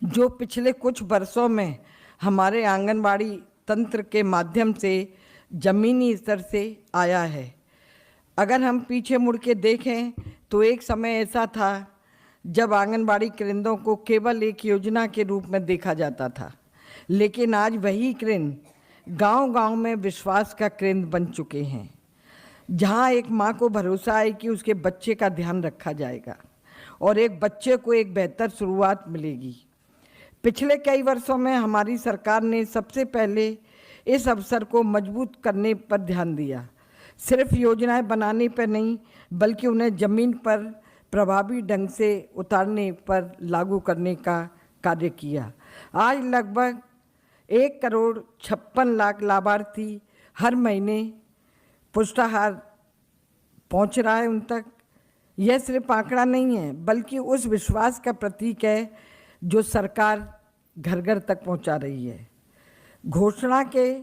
जो पिछले कुछ वर्षों में हमारे आंगनबाड़ी तंत्र के माध्यम से जमीनी स्तर से आया है। अगर हम पीछे मुड़ के देखें तो एक समय ऐसा था जब आंगनबाड़ी केंद्रों को केवल एक योजना के रूप में देखा जाता था, लेकिन आज वही केंद्र गांव-गांव में विश्वास का केंद्र बन चुके हैं, जहां एक मां को भरोसा है कि उसके बच्चे का ध्यान रखा जाएगा और एक बच्चे को एक बेहतर शुरुआत मिलेगी। पिछले कई वर्षों में हमारी सरकार ने सबसे पहले इस अवसर को मजबूत करने पर ध्यान दिया। सिर्फ योजनाएं बनाने पर नहीं, बल्कि उन्हें जमीन पर प्रभावी ढंग से उतारने पर लागू करने का कार्य किया। आज लगभग 1,56,00,000 लाभार्थी हर महीने पुष्टाहार पहुंच रहा है उन तक। यह सिर्फ आंकड़ा नहीं है, बल्कि उस विश्वास का प्रतीक है जो सरकार घर घर तक पहुंचा रही है। घोषणा के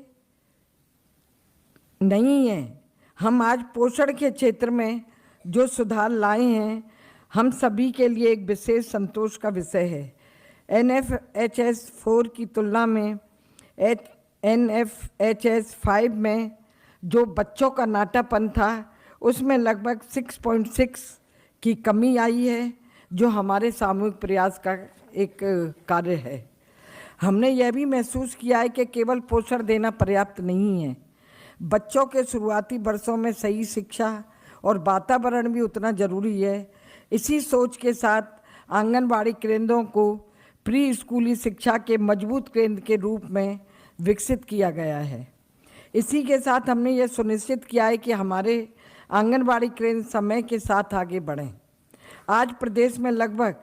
नहीं है, हम आज पोषण के क्षेत्र में जो सुधार लाए हैं, हम सभी के लिए एक विशेष संतोष का विषय है। NFHS 4 की तुलना में NFHS 5 में जो बच्चों का नाटापन था, उसमें लगभग 6.6 की कमी आई है, जो हमारे सामूहिक प्रयास का एक कार्य है। हमने यह भी महसूस किया है कि केवल पोषण देना पर्याप्त नहीं है। बच्चों के शुरुआती वर्षों में सही शिक्षा और वातावरण भी उतना जरूरी है। इसी सोच के साथ आंगनबाड़ी केंद्रों को प्री स्कूली शिक्षा के मजबूत केंद्र के रूप में विकसित किया गया है। इसी के साथ हमने ये सुनिश्चित किया है कि हमारे आंगनबाड़ी केंद्र समय के साथ आगे बढ़ें। आज प्रदेश में लगभग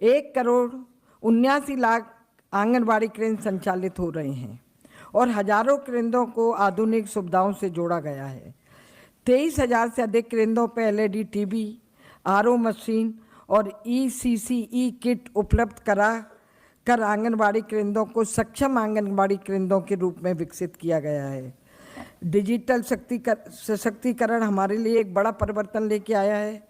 1,79,00,000 आंगनबाड़ी केंद्र संचालित हो रहे हैं और हजारों केंद्रों को आधुनिक सुविधाओं से जोड़ा गया है। 23,000 से अधिक केंद्रों पर LED टीवी, RO मशीन और ECCE किट उपलब्ध करा कर आंगनबाड़ी केंद्रों को सक्षम आंगनबाड़ी केंद्रों के रूप में विकसित किया गया है। डिजिटल सशक्तिकरण हमारे लिए एक बड़ा परिवर्तन लेके आया है।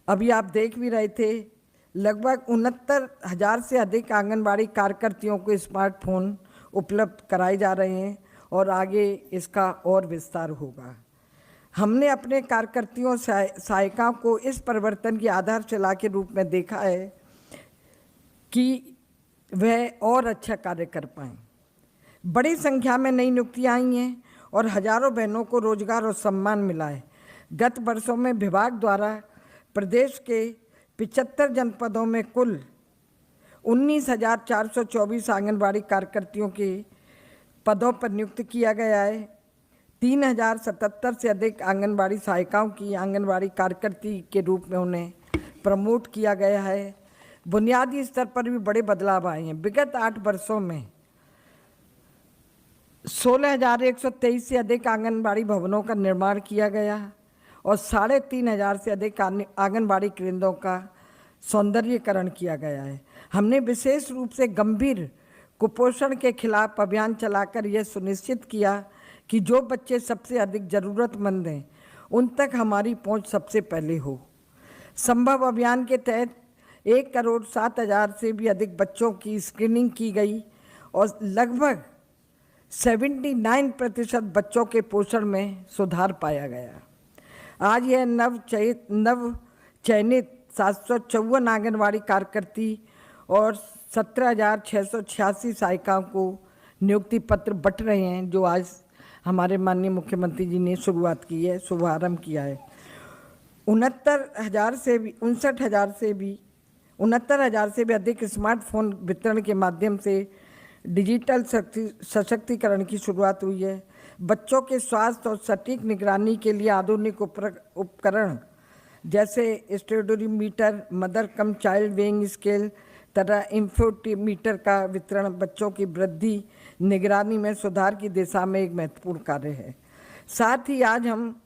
अभी आप देख भी रहे थे, लगभग 69,000 से अधिक आंगनबाड़ी कार्यकर्तियों को स्मार्टफोन उपलब्ध कराए जा रहे हैं और आगे इसका और विस्तार होगा। हमने अपने कार्यकर्तियों सहायिकाओं को इस परिवर्तन की आधारशिला के रूप में देखा है कि वह और अच्छा कार्य कर पाएँ। बड़ी संख्या में नई नियुक्तियाँ आई हैं और हजारों बहनों को रोजगार और सम्मान मिला है। गत वर्षों में विभाग द्वारा प्रदेश के 75 जनपदों में कुल 19,424 आंगनबाड़ी कार्यकर्तियों के पदों पर नियुक्त किया गया है। 3,077 से अधिक आंगनबाड़ी सहायिकाओं की आंगनबाड़ी कार्यकर्ती के रूप में उन्हें प्रमोट किया गया है। बुनियादी स्तर पर भी बड़े बदलाव आए हैं। विगत 8 वर्षों में 16,123 से अधिक आंगनबाड़ी भवनों का निर्माण किया गया और 3,500 से अधिक आंगनबाड़ी केंद्रों का सौंदर्यीकरण किया गया है। हमने विशेष रूप से गंभीर कुपोषण के खिलाफ अभियान चलाकर यह सुनिश्चित किया कि जो बच्चे सबसे अधिक ज़रूरतमंद हैं, उन तक हमारी पहुंच सबसे पहले हो। संभव अभियान के तहत 1,07,000 से भी अधिक बच्चों की स्क्रीनिंग की गई और लगभग 79% बच्चों के पोषण में सुधार पाया गया। आज यह नव चयनित 754 आंगनबाड़ी कार्यकर्ती और 17,686 सहायिकाओं को नियुक्ति पत्र बंट रहे हैं, जो आज हमारे माननीय मुख्यमंत्री जी ने शुरुआत की है, शुभारंभ किया है। 69,000 से भी अधिक स्मार्टफोन वितरण के माध्यम से डिजिटल सशक्तिकरण की शुरुआत हुई है। बच्चों के स्वास्थ्य और सटीक निगरानी के लिए आधुनिक उपकरण जैसे stadiometer, mother cum child weighing scale तथा इंफोमीटर का वितरण बच्चों की वृद्धि निगरानी में सुधार की दिशा में एक महत्वपूर्ण कार्य है। साथ ही आज हम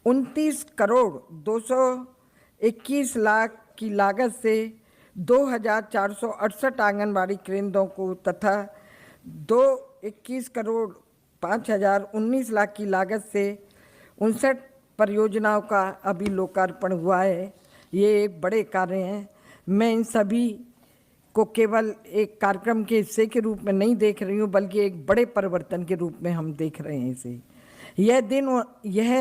29,221,00,000 की लागत से 2,468 आंगनबाड़ी केंद्रों को तथा 21,05,019,00,000 की लागत से 59 परियोजनाओं का अभी लोकार्पण हुआ है। ये एक बड़े कार्य हैं। मैं इन सभी को केवल एक कार्यक्रम के हिस्से के रूप में नहीं देख रही हूँ, बल्कि एक बड़े परिवर्तन के रूप में हम देख रहे हैं इसे। यह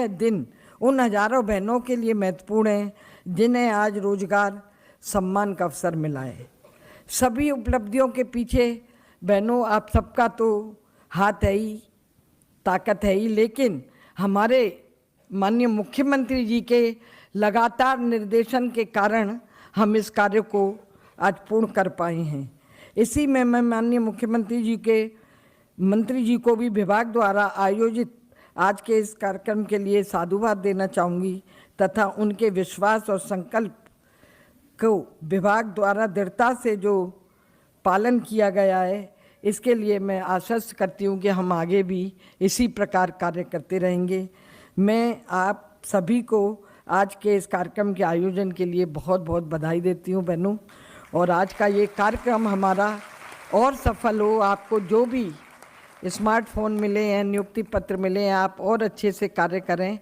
दिन उन हजारों बहनों के लिए महत्वपूर्ण है जिन्हें आज रोजगार सम्मान का अवसर मिला है। सभी उपलब्धियों के पीछे बहनों आप सबका तो हाथ है ही, ताकत है ही, लेकिन हमारे माननीय मुख्यमंत्री जी के लगातार निर्देशन के कारण हम इस कार्य को आज पूर्ण कर पाए हैं। इसी में मैं माननीय मुख्यमंत्री जी के मंत्री जी को भी विभाग द्वारा आयोजित आज के इस कार्यक्रम के लिए साधुवाद देना चाहूँगी तथा उनके विश्वास और संकल्प को विभाग द्वारा दृढ़ता से जो पालन किया गया है, इसके लिए मैं आश्वस्त करती हूँ कि हम आगे भी इसी प्रकार कार्य करते रहेंगे। मैं आप सभी को आज के इस कार्यक्रम के आयोजन के लिए बहुत बहुत बधाई देती हूँ बहनों, और आज का ये कार्यक्रम हमारा और सफल हो। आपको जो भी स्मार्टफोन मिले हैं, नियुक्ति पत्र मिले हैं, आप और अच्छे से कार्य करें।